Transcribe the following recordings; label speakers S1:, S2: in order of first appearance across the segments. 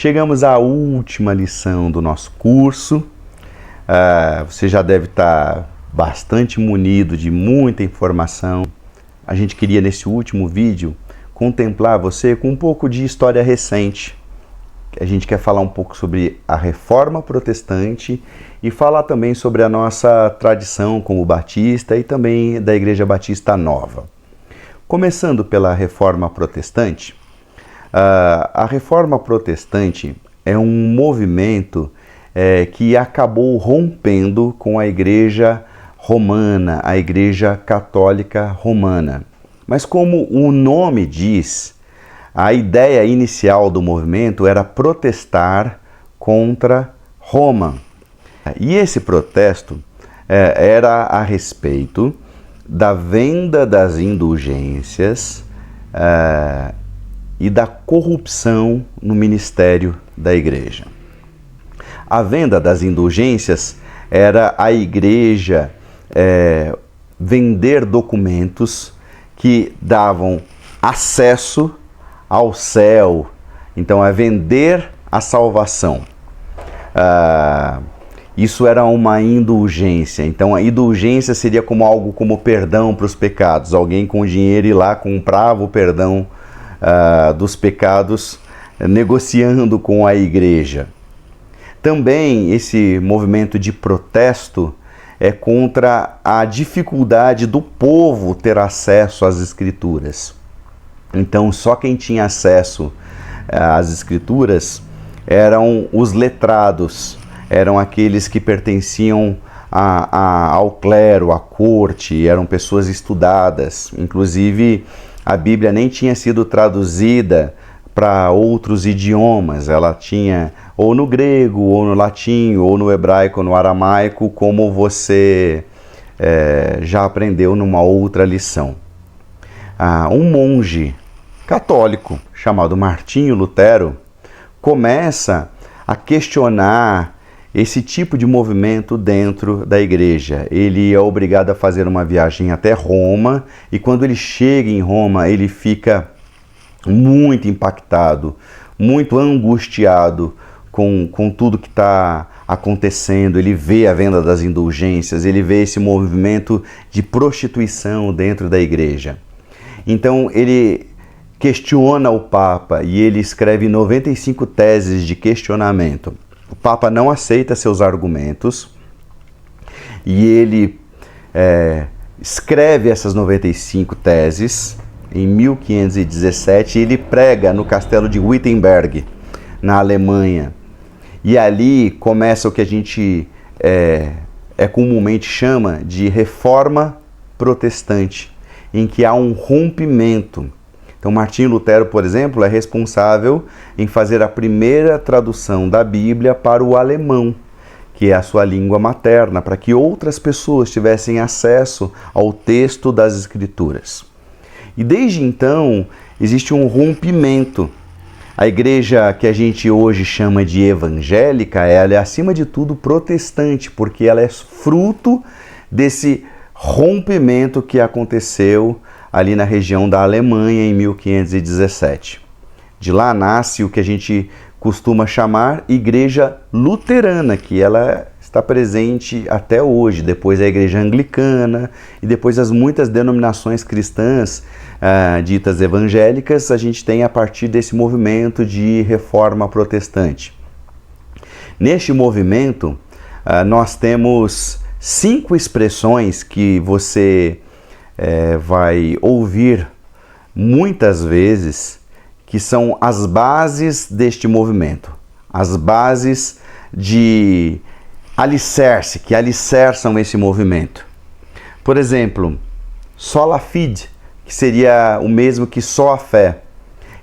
S1: Chegamos à última lição do nosso curso. Você já deve estar bastante munido de muita informação. A gente queria, nesse último vídeo, contemplar você com um pouco de história recente. A gente quer falar um pouco sobre a Reforma Protestante e falar também sobre a nossa tradição como batista e também da Igreja Batista Nova. Começando pela Reforma Protestante, a Reforma Protestante é um movimento que acabou rompendo com a Igreja Romana, a Igreja Católica Romana. Mas como o nome diz, a ideia inicial do movimento era protestar contra Roma. E esse protesto era a respeito da venda das indulgências e da corrupção no ministério da igreja. A venda das indulgências era a igreja vender documentos que davam acesso ao céu, então a vender a salvação. Isso era uma indulgência. Então a indulgência seria como algo como perdão para os pecados. Alguém com dinheiro ir lá comprava o perdão dos pecados, negociando com a igreja. Também esse movimento de protesto é contra a dificuldade do povo ter acesso às escrituras. Então só quem tinha acesso às escrituras eram os letrados, eram aqueles que pertenciam ao clero, à corte, eram pessoas estudadas. Inclusive a Bíblia nem tinha sido traduzida para outros idiomas, ela tinha ou no grego, ou no latim, ou no hebraico, ou no aramaico, como você já aprendeu numa outra lição. Um monge católico chamado Martinho Lutero começa a questionar esse tipo de movimento dentro da igreja. Ele é obrigado a fazer uma viagem até Roma e quando ele chega em Roma ele fica muito impactado, muito angustiado com tudo que está acontecendo. Ele vê a venda das indulgências, ele vê esse movimento de prostituição dentro da igreja. Então ele questiona o Papa e ele escreve 95 teses de questionamento. O Papa não aceita seus argumentos e ele escreve essas 95 teses em 1517 e ele prega no castelo de Wittenberg, na Alemanha. E ali começa o que a gente comumente chama de Reforma Protestante, em que há um rompimento. Então Martinho Lutero, por exemplo, é responsável em fazer a primeira tradução da Bíblia para o alemão, que é a sua língua materna, para que outras pessoas tivessem acesso ao texto das Escrituras. E desde então existe um rompimento. A igreja que a gente hoje chama de evangélica, ela é acima de tudo protestante, porque ela é fruto desse rompimento que aconteceu ali na região da Alemanha em 1517. De lá nasce o que a gente costuma chamar Igreja Luterana, que ela está presente até hoje, depois a Igreja Anglicana e depois as muitas denominações cristãs ditas evangélicas, a gente tem a partir desse movimento de Reforma Protestante. Neste movimento, nós temos 5 expressões que você vai ouvir muitas vezes, que são as bases deste movimento, as bases de alicerce, que alicerçam esse movimento. Por exemplo, sola fide, que seria o mesmo que só a fé.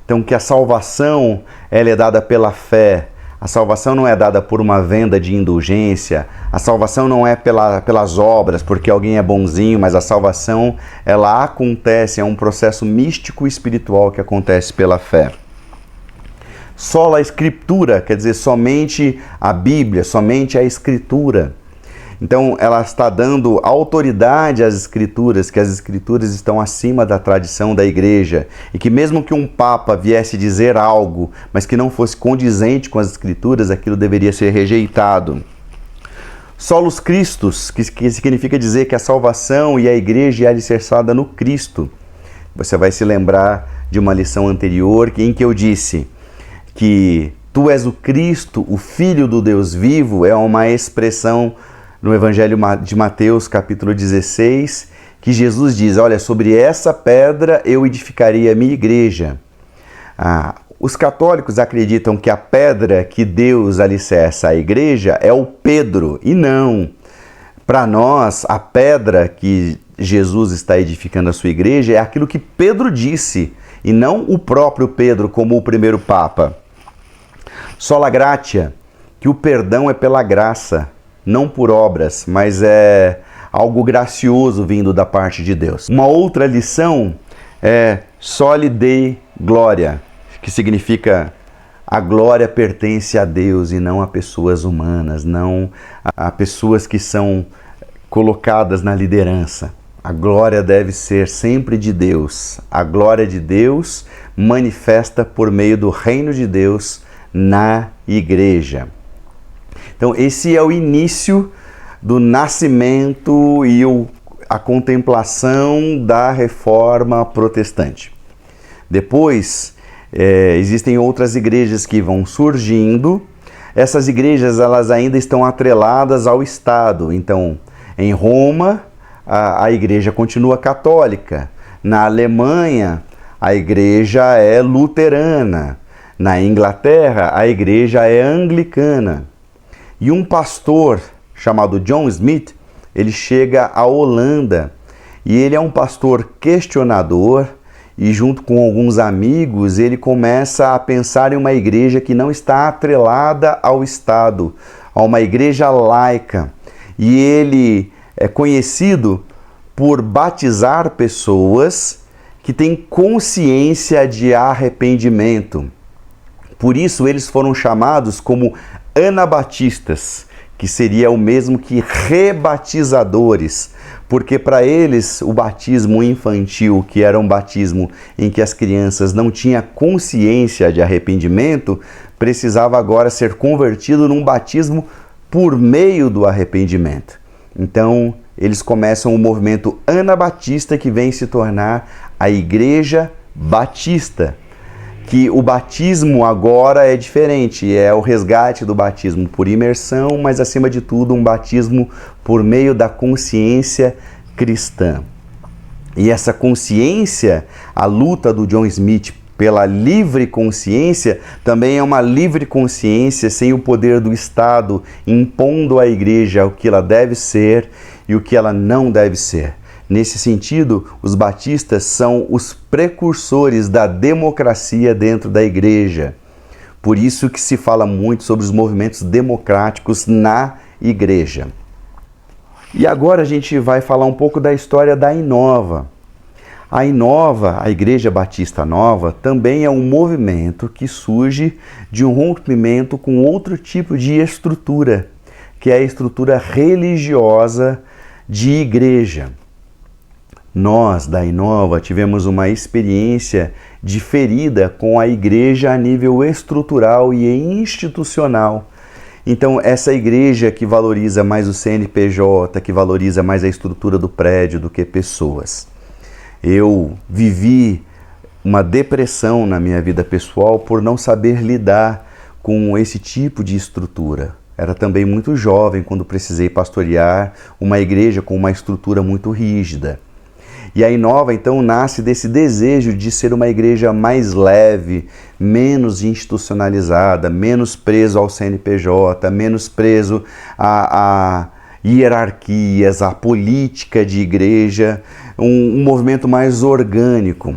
S1: Então, que a salvação ela é dada pela fé. A salvação não é dada por uma venda de indulgência, a salvação não é pelas obras, porque alguém é bonzinho, mas a salvação ela acontece, é um processo místico e espiritual que acontece pela fé. Sola Escritura, quer dizer, somente a Bíblia, somente a Escritura. Então, ela está dando autoridade às Escrituras, que as Escrituras estão acima da tradição da igreja, e que mesmo que um Papa viesse dizer algo, mas que não fosse condizente com as Escrituras, aquilo deveria ser rejeitado. Solus Christus, que significa dizer que a salvação e a igreja é alicerçada no Cristo. Você vai se lembrar de uma lição anterior em que eu disse que tu és o Cristo, o Filho do Deus vivo, é uma expressão no Evangelho de Mateus, capítulo 16, que Jesus diz, olha, sobre essa pedra eu edificarei a minha igreja. Os católicos acreditam que a pedra que Deus alicerça a igreja é o Pedro, e não. Para nós, a pedra que Jesus está edificando a sua igreja é aquilo que Pedro disse, e não o próprio Pedro como o primeiro Papa. Sola gratia, que o perdão é pela graça, não por obras, mas é algo gracioso vindo da parte de Deus. Uma outra lição é Soli Dei Gloria, que significa a glória pertence a Deus e não a pessoas humanas, não a pessoas que são colocadas na liderança. A glória deve ser sempre de Deus. A glória de Deus manifesta por meio do reino de Deus na igreja. Então, esse é o início do nascimento e a contemplação da reforma protestante. Depois, existem outras igrejas que vão surgindo. Essas igrejas elas ainda estão atreladas ao Estado. Então, em Roma, a igreja continua católica. Na Alemanha, a igreja é luterana. Na Inglaterra, a igreja é anglicana. E um pastor chamado John Smith, ele chega à Holanda e ele é um pastor questionador e junto com alguns amigos ele começa a pensar em uma igreja que não está atrelada ao Estado, a uma igreja laica. E ele é conhecido por batizar pessoas que têm consciência de arrependimento. Por isso eles foram chamados como anabatistas, que seria o mesmo que rebatizadores, porque para eles o batismo infantil, que era um batismo em que as crianças não tinham consciência de arrependimento, precisava agora ser convertido num batismo por meio do arrependimento. Então, eles começam o movimento anabatista que vem se tornar a Igreja Batista, que o batismo agora é diferente, é o resgate do batismo por imersão, mas acima de tudo um batismo por meio da consciência cristã. E essa consciência, a luta do John Smith pela livre consciência, também é uma livre consciência sem o poder do Estado impondo à igreja o que ela deve ser e o que ela não deve ser. Nesse sentido, os batistas são os precursores da democracia dentro da igreja. Por isso que se fala muito sobre os movimentos democráticos na igreja. E agora a gente vai falar um pouco da história da Inova. A Inova, a Igreja Batista Nova, também é um movimento que surge de um rompimento com outro tipo de estrutura, que é a estrutura religiosa de igreja. Nós, da Inova, tivemos uma experiência diferida com a igreja a nível estrutural e institucional. Então, essa igreja que valoriza mais o CNPJ, que valoriza mais a estrutura do prédio do que pessoas. Eu vivi uma depressão na minha vida pessoal por não saber lidar com esse tipo de estrutura. Era também muito jovem quando precisei pastorear uma igreja com uma estrutura muito rígida. E a Inova, então, nasce desse desejo de ser uma igreja mais leve, menos institucionalizada, menos preso ao CNPJ, menos preso a hierarquias, a política de igreja, um movimento mais orgânico.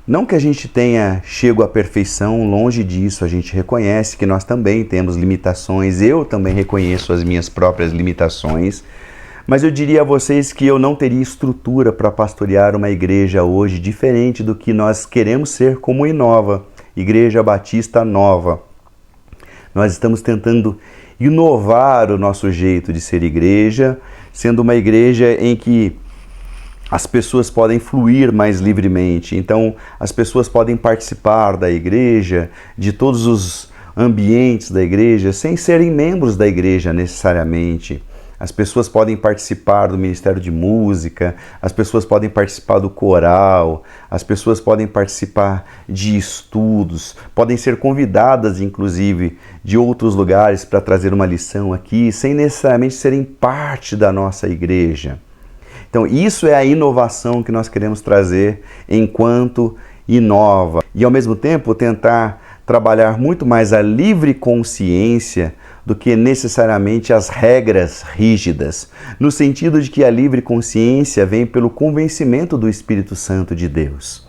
S1: Não que a gente tenha chego à perfeição, longe disso, a gente reconhece que nós também temos limitações, eu também reconheço as minhas próprias limitações, mas eu diria a vocês que eu não teria estrutura para pastorear uma igreja hoje diferente do que nós queremos ser como Inova, Igreja Batista Nova. Nós estamos tentando inovar o nosso jeito de ser igreja, sendo uma igreja em que as pessoas podem fluir mais livremente. Então, as pessoas podem participar da igreja, de todos os ambientes da igreja, sem serem membros da igreja necessariamente. As pessoas podem participar do Ministério de Música, as pessoas podem participar do coral, as pessoas podem participar de estudos, podem ser convidadas, inclusive, de outros lugares para trazer uma lição aqui, sem necessariamente serem parte da nossa igreja. Então, isso é a inovação que nós queremos trazer enquanto inova. E, ao mesmo tempo, tentar trabalhar muito mais a livre consciência do que necessariamente as regras rígidas, no sentido de que a livre consciência vem pelo convencimento do Espírito Santo de Deus.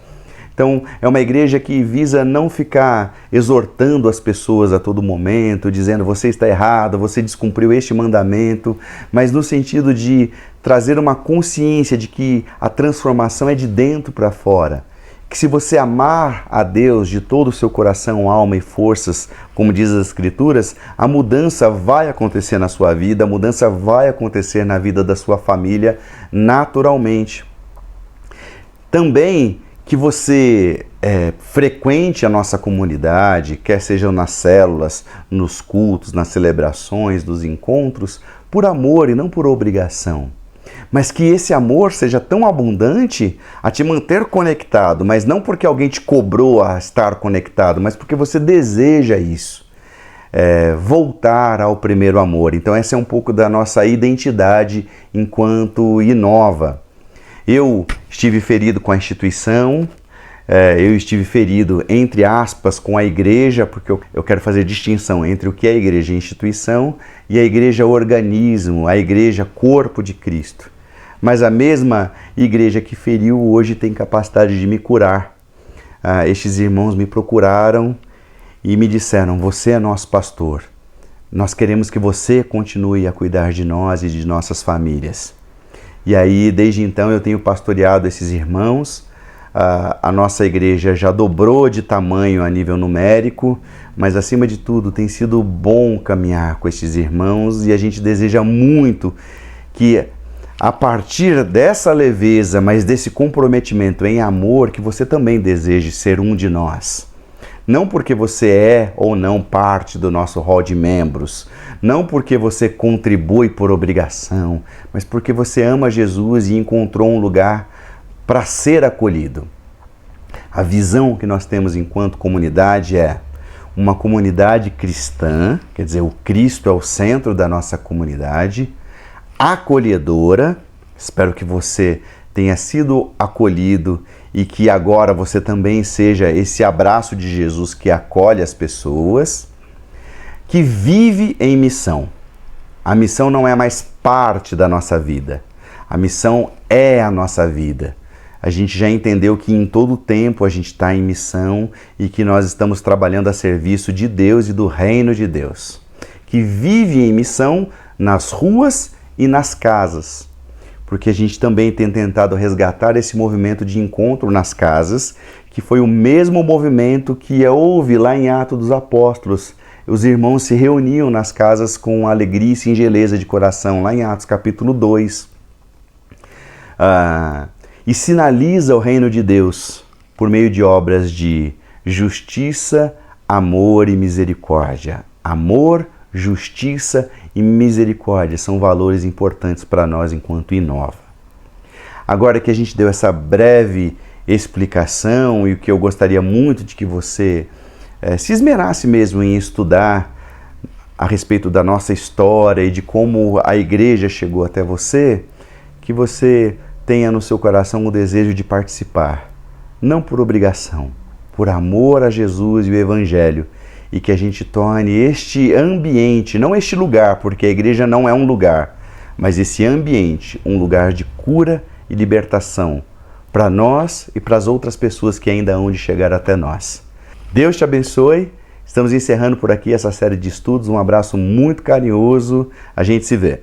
S1: Então, é uma igreja que visa não ficar exortando as pessoas a todo momento, dizendo você está errado, você descumpriu este mandamento, mas no sentido de trazer uma consciência de que a transformação é de dentro para fora. Que se você amar a Deus de todo o seu coração, alma e forças, como diz as Escrituras, a mudança vai acontecer na sua vida, a mudança vai acontecer na vida da sua família naturalmente. Também que você frequente a nossa comunidade, quer sejam nas células, nos cultos, nas celebrações, nos encontros, por amor e não por obrigação. Mas que esse amor seja tão abundante a te manter conectado, mas não porque alguém te cobrou a estar conectado, mas porque você deseja isso. Voltar ao primeiro amor. Então essa é um pouco da nossa identidade enquanto inova. Eu estive ferido com a instituição, eu estive ferido, entre aspas, com a igreja, porque eu quero fazer distinção entre o que é a igreja instituição e a igreja organismo, a igreja corpo de Cristo. Mas a mesma igreja que feriu hoje tem capacidade de me curar. Estes irmãos me procuraram e me disseram, você é nosso pastor, nós queremos que você continue a cuidar de nós e de nossas famílias. E aí, desde então, eu tenho pastoreado esses irmãos. A nossa igreja já dobrou de tamanho a nível numérico, mas acima de tudo tem sido bom caminhar com esses irmãos e a gente deseja muito que a partir dessa leveza, mas desse comprometimento em amor, que você também deseje ser um de nós. Não porque você é ou não parte do nosso hall de membros, não porque você contribui por obrigação, mas porque você ama Jesus e encontrou um lugar para ser acolhido. A visão que nós temos enquanto comunidade é uma comunidade cristã, quer dizer, o Cristo é o centro da nossa comunidade, acolhedora. Espero que você tenha sido acolhido e que agora você também seja esse abraço de Jesus que acolhe as pessoas, que vive em missão. A missão não é mais parte da nossa vida, a missão é a nossa vida. A gente já entendeu que em todo tempo a gente está em missão e que nós estamos trabalhando a serviço de Deus e do reino de Deus, que vive em missão nas ruas e nas casas. Porque a gente também tem tentado resgatar esse movimento de encontro nas casas, que foi o mesmo movimento que houve lá em Atos dos Apóstolos. Os irmãos se reuniam nas casas com alegria e singeleza de coração, lá em Atos capítulo 2. E sinaliza o reino de Deus por meio de obras de justiça, amor e misericórdia. Amor, justiça e misericórdia são valores importantes para nós enquanto inova. Agora que a gente deu essa breve explicação e o que eu gostaria muito de que você se esmerasse mesmo em estudar a respeito da nossa história e de como a igreja chegou até você, que você tenha no seu coração o desejo de participar, não por obrigação, por amor a Jesus e o Evangelho, e que a gente torne este ambiente, não este lugar, porque a igreja não é um lugar, mas esse ambiente, um lugar de cura e libertação para nós e para as outras pessoas que ainda hão de chegar até nós. Deus te abençoe. Estamos encerrando por aqui essa série de estudos. Um abraço muito carinhoso. A gente se vê.